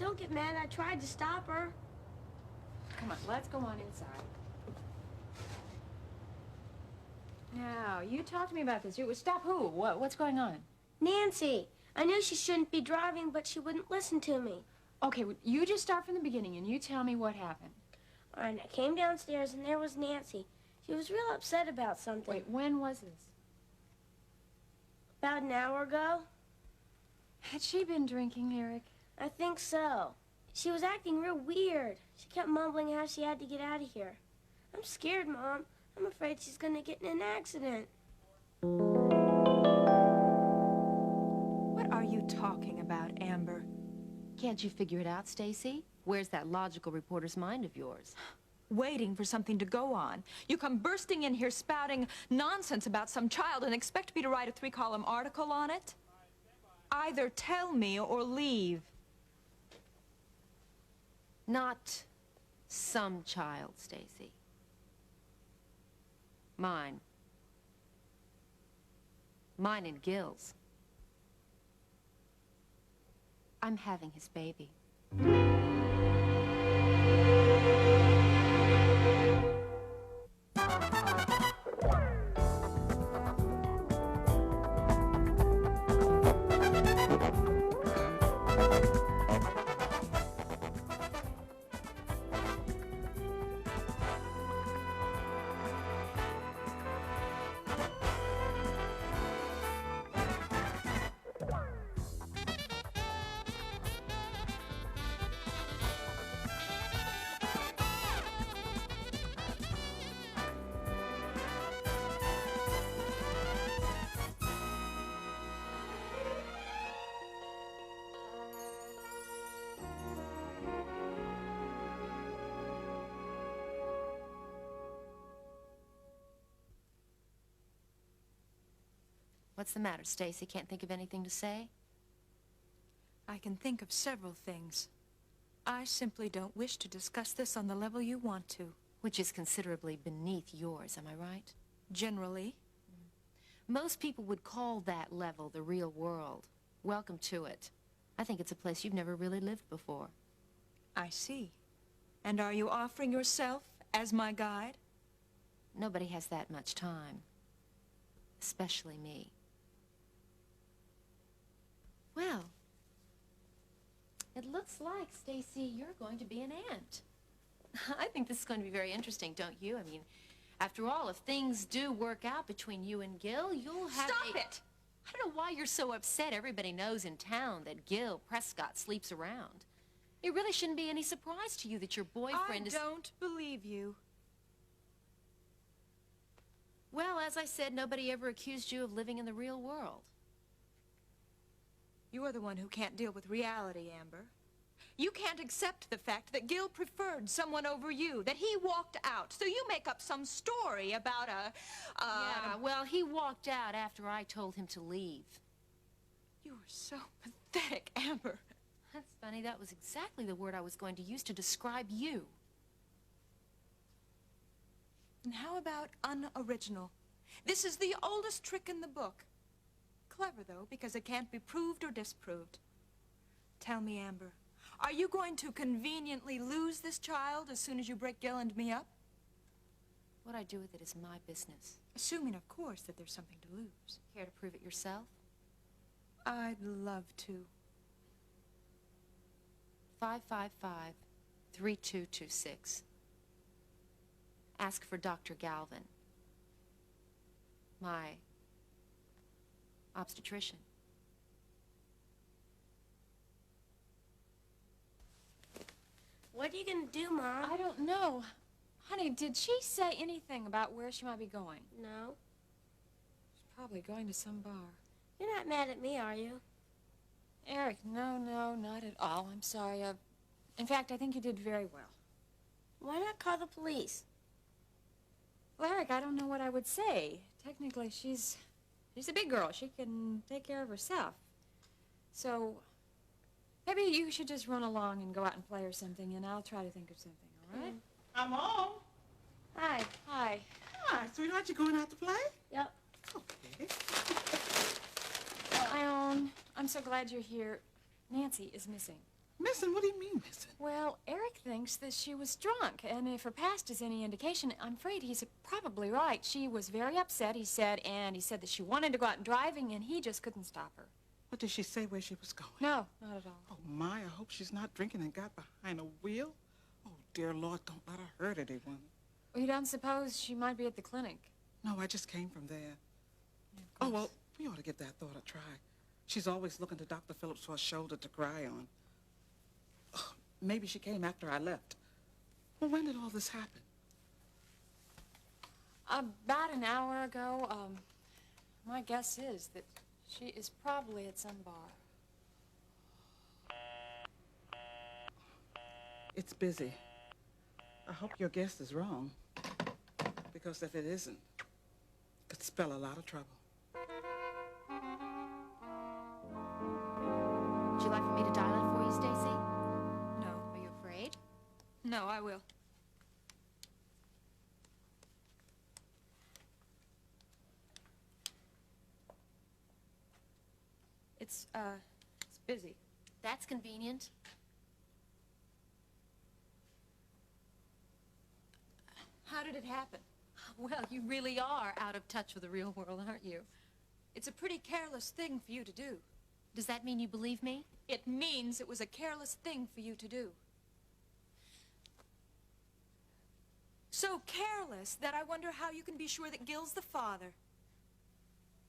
Don't get mad. I tried to stop her. Come on, let's go on inside. Now, you talk to me about this. Stop who? What's going on? Nancy. I knew she shouldn't be driving, but she wouldn't listen to me. Okay, well, you just start from the beginning and you tell me what happened. All right, I came downstairs and there was Nancy. She was real upset about something. Wait, when was this? About an hour ago. Had she been drinking, Eric? I think so. She was acting real weird. She kept mumbling how she had to get out of here. I'm scared, Mom. I'm afraid she's gonna get in an accident. What are you talking about, Amber? Can't you figure it out, Stacy? Where's that logical reporter's mind of yours? Waiting for something to go on. You come bursting in here spouting nonsense about some child and expect me to write a 3-column article on it? Either tell me or leave. Not some child, Stacy. Mine. Mine and Gil's. I'm having his baby. What's the matter, Stacy? Can't think of anything to say? I can think of several things. I simply don't wish to discuss this on the level you want to. Which is considerably beneath yours, am I right? Generally. Most people would call that level the real world. Welcome to it. I think it's a place you've never really lived before. I see. And are you offering yourself as my guide? Nobody has that much time. Especially me. Well, it looks like, Stacy, you're going to be an aunt. I think this is going to be very interesting, don't you? I mean, after all, if things do work out between you and Gil, you'll have Stop it! I don't know why you're so upset. Everybody knows in town that Gil Prescott sleeps around. It really shouldn't be any surprise to you that your boyfriend is... I don't believe you. Well, as I said, nobody ever accused you of living in the real world. You're the one who can't deal with reality, Amber. You can't accept the fact that Gil preferred someone over you, that he walked out. So you make up some story about Yeah, well, he walked out after I told him to leave. You are so pathetic, Amber. That's funny. That was exactly the word I was going to use to describe you. And how about unoriginal? This is the oldest trick in the book. Clever, though, because it can't be proved or disproved. Tell me, Amber, are you going to conveniently lose this child as soon as you break Gil and me up? What I do with it is my business. Assuming, of course, that there's something to lose. Care to prove it yourself? I'd love to. 555-3226. Ask for Dr. Galvin. My obstetrician. What are you gonna do, Mom? I don't know. Honey, did she say anything about where she might be going? No. She's probably going to some bar. You're not mad at me, are you? Eric, no, not at all. I'm sorry. In fact, I think you did very well. Why not call the police? Well, Eric, I don't know what I would say. Technically, she's a big girl. She can take care of herself. So, maybe you should just run along and go out and play or something, and I'll try to think of something, all right? I'm home. Hi. Hi. Hi, sweetheart, you going out to play? Yep. Okay. Ione, I'm so glad you're here. Nancy is missing. Missing? What do you mean missing? Well, Eric thinks that she was drunk, and if her past is any indication, I'm afraid he's probably right. She was very upset, he said, and he said that she wanted to go out driving, and he just couldn't stop her. What did she say where she was going? No, not at all. Oh, my, I hope she's not drinking and got behind a wheel. Oh, dear Lord, don't let her hurt anyone. Well, you don't suppose she might be at the clinic? No, I just came from there. Oh, well, we ought to give that thought a try. She's always looking to Dr. Phillips for a shoulder to cry on. Oh, maybe she came after I left. Well, when did all this happen? About an hour ago. My guess is that she is probably at some bar. It's busy. I hope your guess is wrong. Because if it isn't, it could spell a lot of trouble. Would you like for me to dial it for you, Stacy? No. Are you afraid? No, I will. It's busy. That's convenient. How did it happen? Well, you really are out of touch with the real world, aren't you? It's a pretty careless thing for you to do. Does that mean you believe me? It means it was a careless thing for you to do. So careless that I wonder how you can be sure that Gil's the father.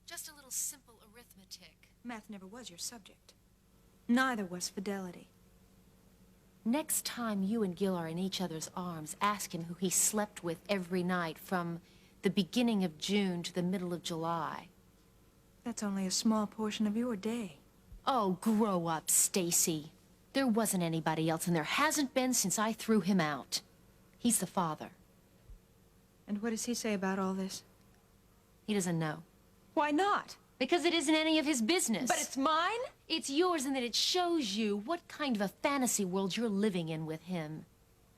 Just a little simple arithmetic. Math never was your subject. Neither was fidelity. Next time you and Gil are in each other's arms, ask him who he slept with every night from the beginning of June to the middle of July. That's only a small portion of your day. Oh, grow up, Stacy. There wasn't anybody else, and there hasn't been since I threw him out. He's the father. And what does he say about all this? He doesn't know. Why not? Because it isn't any of his business. But it's mine? It's yours in that it shows you what kind of a fantasy world you're living in with him.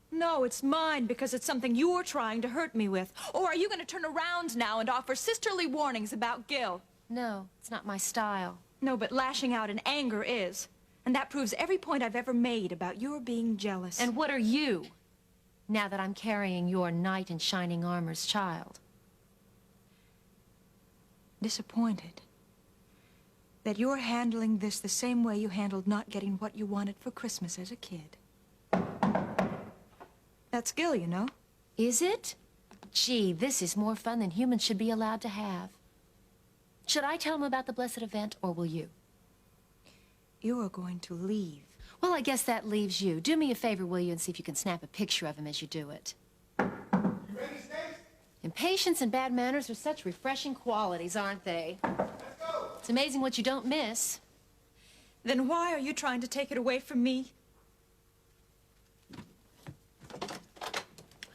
No, it's mine because it's something you're trying to hurt me with. Or are you going to turn around now and offer sisterly warnings about Gil? No, it's not my style. No, but lashing out in anger is. And that proves every point I've ever made about your being jealous. And what are you, now that I'm carrying your knight in shining armor's child? Disappointed that you're handling this the same way you handled not getting what you wanted for Christmas as a kid. That's Gil, you know. Is it? Gee, this is more fun than humans should be allowed to have. Should I tell him about the blessed event, or will you? You are going to leave. Well, I guess that leaves you. Do me a favor, will you, and see if you can snap a picture of him as you do it. You ready, Stace? Impatience and bad manners are such refreshing qualities, aren't they? Let's go. It's amazing what you don't miss. Then why are you trying to take it away from me?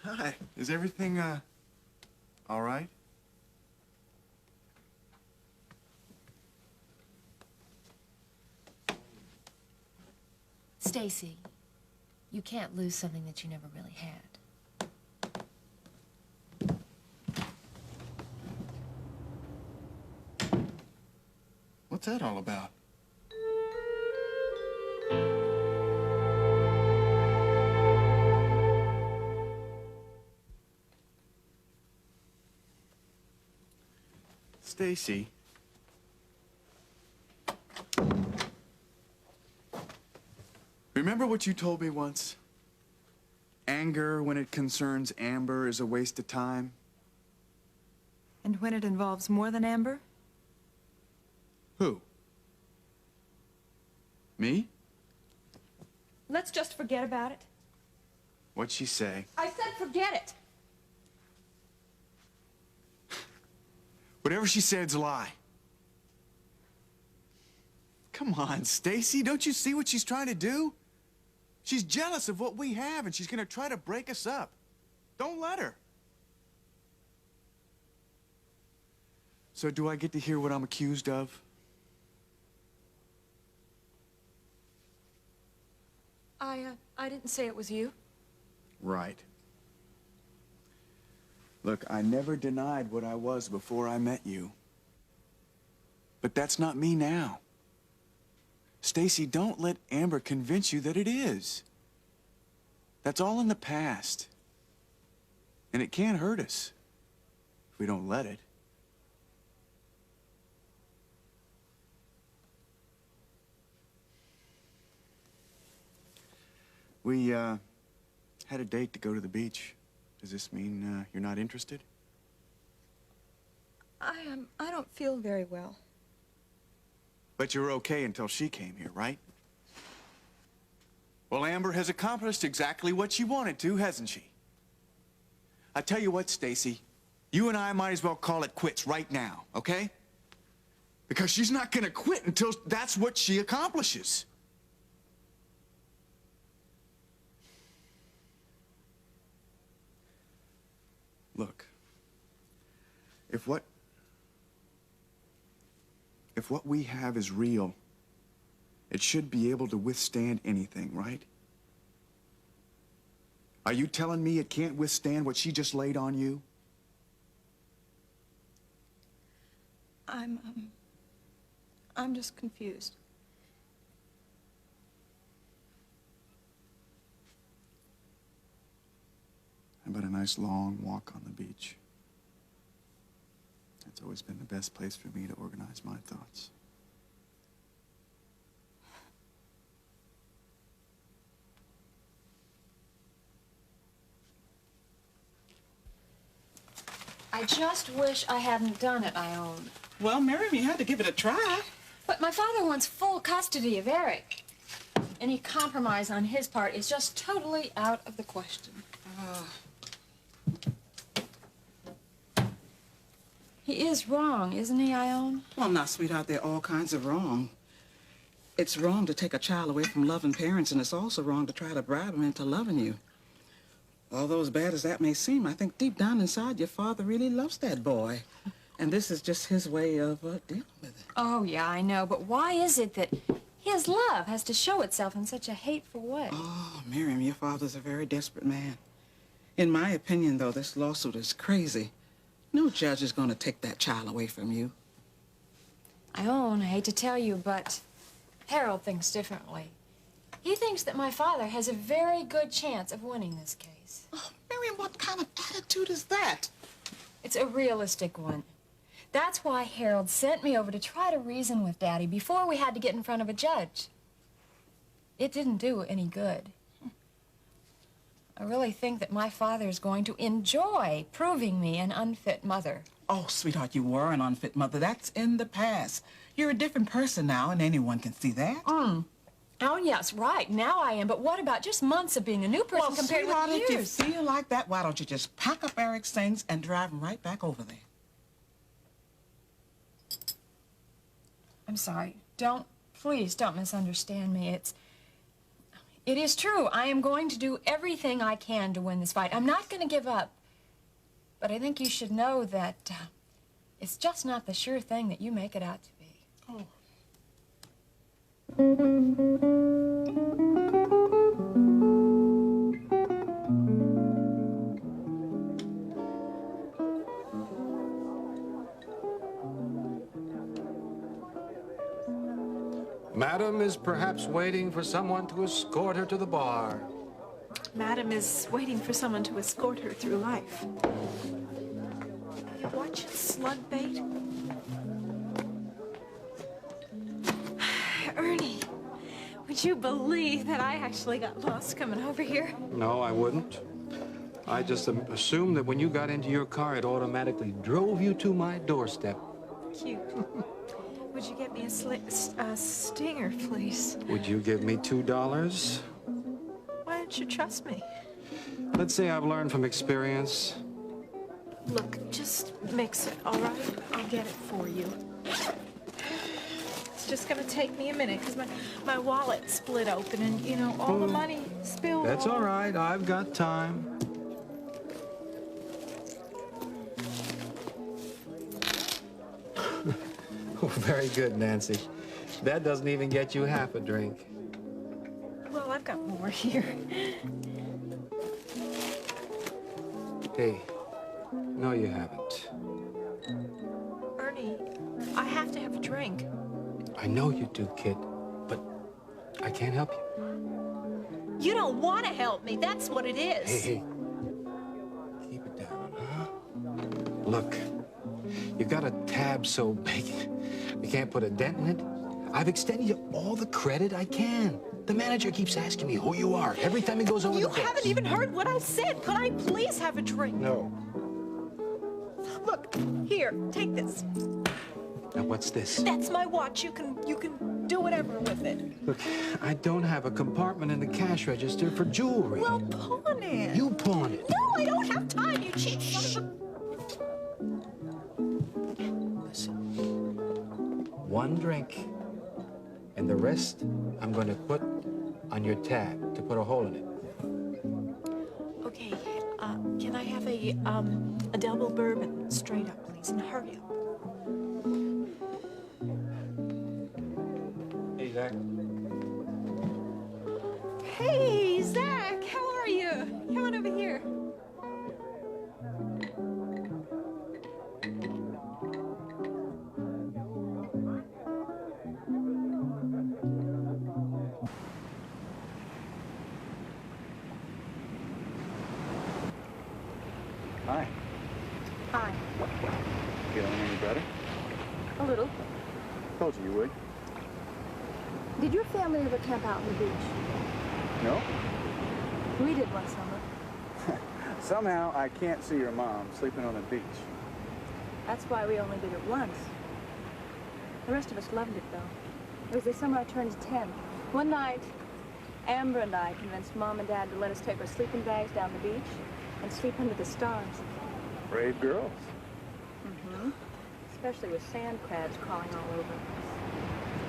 Hi. Is everything, all right? Stacy, you can't lose something that you never really had. What's that all about? Stacy. Remember what you told me once? Anger when it concerns Amber is a waste of time? And when it involves more than Amber? Who? Me? Let's just forget about it. What'd she say? I said forget it. Whatever she said's a lie. Come on, Stacy, don't you see what she's trying to do? She's jealous of what we have, and she's gonna try to break us up. Don't let her. So do I get to hear what I'm accused of? I didn't say it was you. Right. Look, I never denied what I was before I met you. But that's not me now. Stacy, don't let Amber convince you that it is. That's all in the past. And it can't hurt us if we don't let it. We, had a date to go to the beach. Does this mean, you're not interested? I don't feel very well. But you're okay until she came here, right? Well, Amber has accomplished exactly what she wanted to, hasn't she? I tell you what, Stacy, you and I might as well call it quits right now, okay? Because she's not gonna quit until that's what she accomplishes. Look, if what we have is real, it should be able to withstand anything, right? Are you telling me it can't withstand what she just laid on you? I'm just confused. How about a nice long walk on the beach? It's always been the best place for me to organize my thoughts. I just wish I hadn't done it, Ione. Well, Miriam, you had to give it a try. But my father wants full custody of Eric. Any compromise on his part is just totally out of the question. He is wrong, isn't he, Ione? Well, now, sweetheart, there are all kinds of wrong. It's wrong to take a child away from loving parents, and it's also wrong to try to bribe them into loving you. Although as bad as that may seem, I think deep down inside your father really loves that boy. And this is just his way of dealing with it. Oh, yeah, I know. But why is it that his love has to show itself in such a hateful way? Oh, Miriam, your father's a very desperate man. In my opinion, though, this lawsuit is crazy. No judge is going to take that child away from you. Ione, I hate to tell you, but Harold thinks differently. He thinks that my father has a very good chance of winning this case. Oh, Miriam, what kind of attitude is that? It's a realistic one. That's why Harold sent me over to try to reason with Daddy before we had to get in front of a judge. It didn't do any good. I really think that my father is going to enjoy proving me an unfit mother. Oh, sweetheart, you were an unfit mother. That's in the past. You're a different person now, and anyone can see that. Oh, yes, right. Now I am. But what about just months of being a new person compared with sweetheart, years? if you feel like that, why don't you just pack up Eric's things and drive him right back over there? I'm sorry. Please don't misunderstand me. It is true. I am going to do everything I can to win this fight. I'm not going to give up. But I think you should know that it's just not the sure thing that you make it out to be. Oh. Madam is perhaps waiting for someone to escort her to the bar. Madam is waiting for someone to escort her through life. You watch slug bait? Ernie, would you believe that I actually got lost coming over here? No, I wouldn't. I just assumed that when you got into your car, it automatically drove you to my doorstep. Cute. Would you get me a stinger, please? Would you give me $2? Why don't you trust me? Let's say I've learned from experience. Look, just mix it, all right? I'll get it for you. It's just gonna take me a minute, because my wallet split open and, you know, all the money spilled. That's all right. I've got time. Oh, very good, Nancy. That doesn't even get you half a drink. Well, I've got more here. Hey, no, you haven't. Ernie, I have to have a drink. I know you do, kid, but I can't help you. You don't want to help me. That's what it is. Hey. Keep it down, huh? Look, you got a tab so big, you can't put a dent in it. I've extended you all the credit I can. The manager keeps asking me who you are every time he goes over You the books. haven't even heard what I said. Could I please have a drink? No. Look, here, take this. Now, what's this? That's my watch. You can do whatever with it. Look, I don't have a compartment in the cash register for jewelry. Well, pawn it. You pawn it. No, I don't have time, you cheap son of Listen. One drink, and the rest I'm going to put on your tab to put a hole in it. a... Okay, can I have a double bourbon straight up, please, and hurry up. Hey, Zach. Hey, Zach, how are you? Come on over here. Hi. Hi. Feeling any better? A little. Told you would. Did your family ever camp out on the beach? No? We did one summer. Somehow I can't see your mom sleeping on the beach. That's why we only did it once. The rest of us loved it, though. It was the summer I turned 10. One night, Amber and I convinced Mom and Dad to let us take our sleeping bags down the beach and sleep under the stars. Brave girls. Mm-hmm. Especially with sand crabs crawling all over.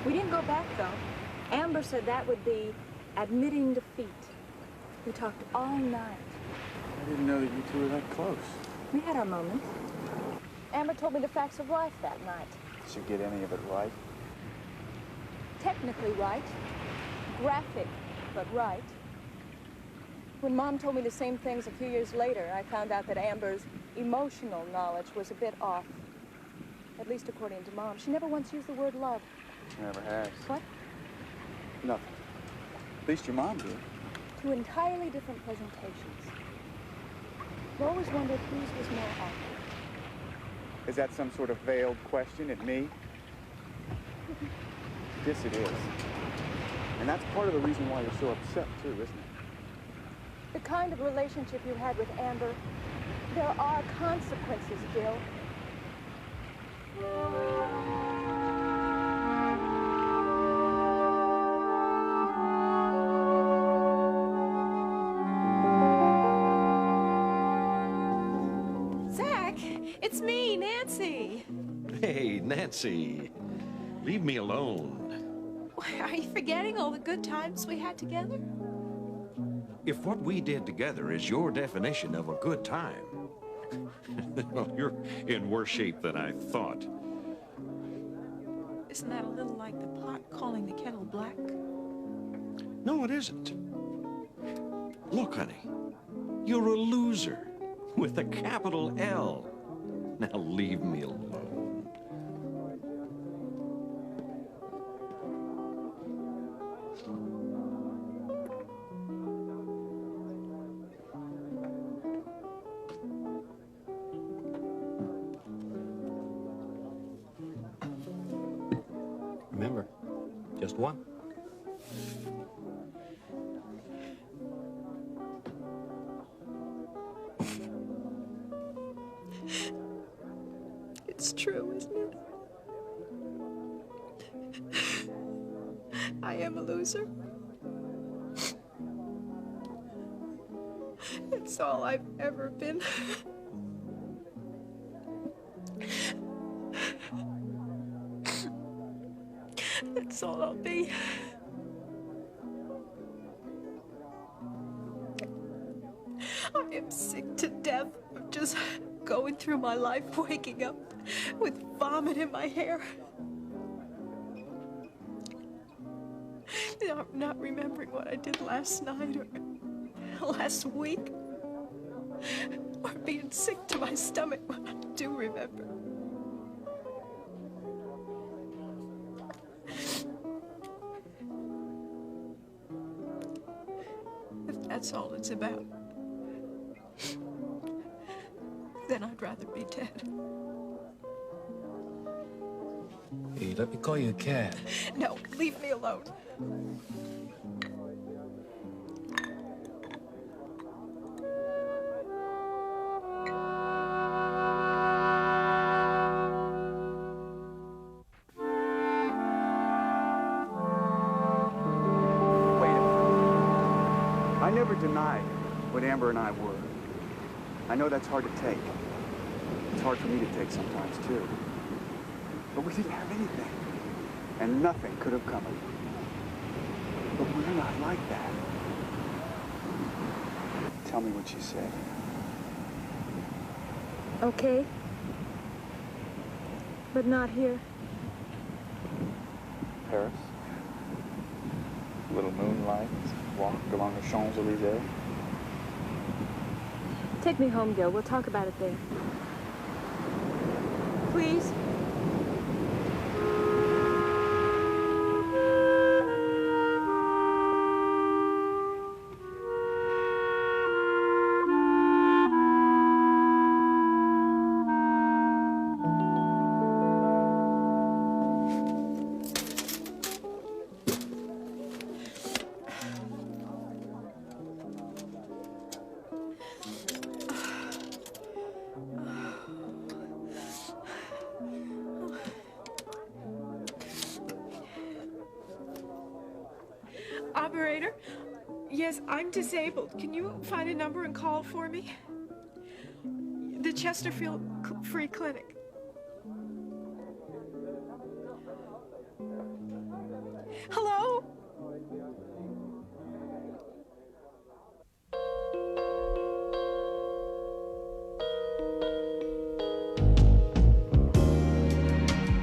We didn't go back, though. Amber said that would be admitting defeat. We talked all night. I didn't know that you two were that close. We had our moments. Amber told me the facts of life that night. Did you get any of it right? Technically right. Graphic, but right. When Mom told me the same things a few years later, I found out that Amber's emotional knowledge was a bit off. At least according to Mom. She never once used the word love. Never has. What? Nothing. At least your mom did. Two entirely different presentations. I've always wondered whose was more awkward. Is that some sort of veiled question at me? Yes, it is. And that's part of the reason why you're so upset, too, isn't it? The kind of relationship you had with Amber, there are consequences, Gil. Zach, it's me, Nancy. Hey, Nancy, leave me alone. Are you forgetting all the good times we had together? If what we did together is your definition of a good time, well, you're in worse shape than I thought. Isn't that a little like the pot calling the kettle black? No, it isn't. Look, honey, you're a loser with a capital L. Now leave me alone. Remember, just one. It's true, isn't it? I am a loser. It's all I've ever been. That's all I'll be. I am sick to death of just going through my life waking up with vomit in my hair. I'm not remembering what I did last night or last week. Or being sick to my stomach when I do remember. that's all it's about, then I'd rather be dead. Hey, let me call you a cab. No, leave me alone. Wait a minute. I never denied what Amber and I were. I know that's hard to take. It's hard for me to take sometimes, too. But we didn't have anything. And nothing could have come of it. But we're not like that. Tell me what you said. Okay. But not here. Paris. Little moonlight walk along the Champs-Elysees. Take me home, Gil. We'll talk about it there. Please? Operator? Yes, I'm disabled. Can you find a number and call for me? The Chesterfield Free Clinic. Hello?